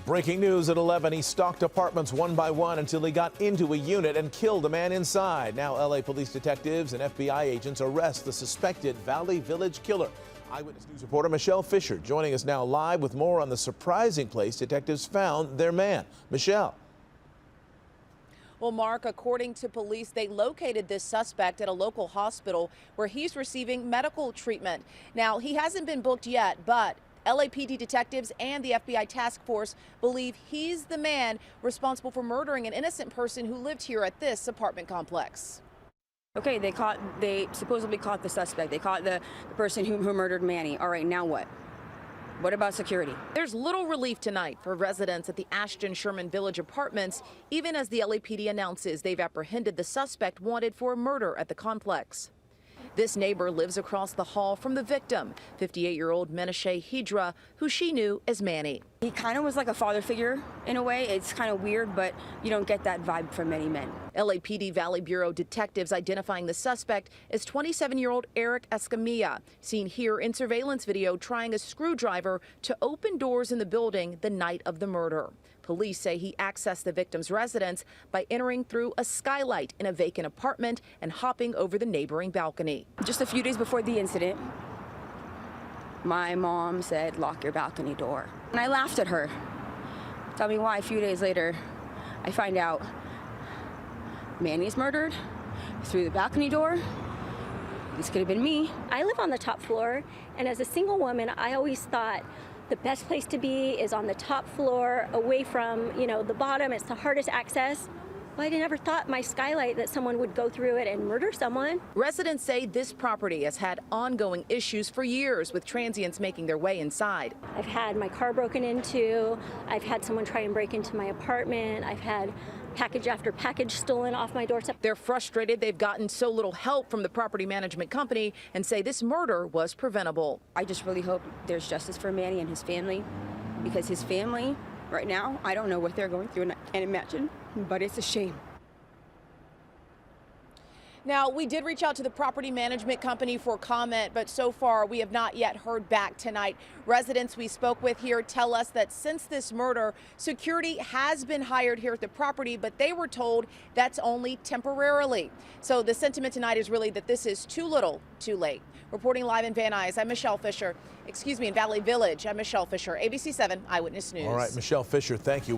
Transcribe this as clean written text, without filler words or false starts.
Breaking news at 11. He stalked apartments one by one until he got into a unit and killed a man inside. Now LA police detectives and FBI agents arrest the suspected Valley Village killer. Eyewitness News reporter Michelle Fisher joining us now live with more on the surprising place detectives found their man. Michelle. Well, Mark, according to police, they located this suspect at a local hospital where he's receiving medical treatment. Now, he hasn't been booked yet, but LAPD detectives and the FBI task force believe he's the man responsible for murdering an innocent person who lived here at this apartment complex. Okay, they supposedly caught the suspect. They caught the person who murdered Manny. All right, now what? What about security? There's little relief tonight for residents at the Ashton Sherman Village apartments, even as the LAPD announces they've apprehended the suspect wanted for a murder at the complex. This neighbor lives across the hall from the victim, 58-year-old Menashe Hydra, who she knew as Manny. He kind of was like a father figure in a way. It's kind of weird, but you don't get that vibe from many men. LAPD Valley Bureau detectives identifying the suspect as 27-year-old Eric Escamilla, seen here in surveillance video trying a screwdriver to open doors in the building the night of the murder. Police say he accessed the victim's residence by entering through a skylight in a vacant apartment and hopping over the neighboring balcony. Just a few days before the incident, my mom said, "Lock your balcony door." And I laughed at her. Tell me why. A few days later, I find out Manny's murdered through the balcony door. This could have been me. I live on the top floor, and as a single woman, I always thought the best place to be is on the top floor, away from, the bottom. It's the hardest access. Well, I never thought my skylight that someone would go through it and murder someone. Residents say this property has had ongoing issues for years, with transients making their way inside. I've had my car broken into. I've had someone try and break into my apartment. I've had package after package stolen off my doorstep. They're frustrated they've gotten so little help from the property management company and say this murder was preventable. I just really hope there's justice for Manny and his family, because his family right now, I don't know what they're going through and I can't imagine, but it's a shame. Now, we did reach out to the property management company for comment, but so far we have not yet heard back tonight. Residents we spoke with here tell us that since this murder, security has been hired here at the property, but they were told that's only temporarily. So the sentiment tonight is really that this is too little, too late. Reporting live in Van Nuys, I'm Michelle Fisher. In Valley Village, I'm Michelle Fisher, ABC 7 Eyewitness News. All right, Michelle Fisher, thank you.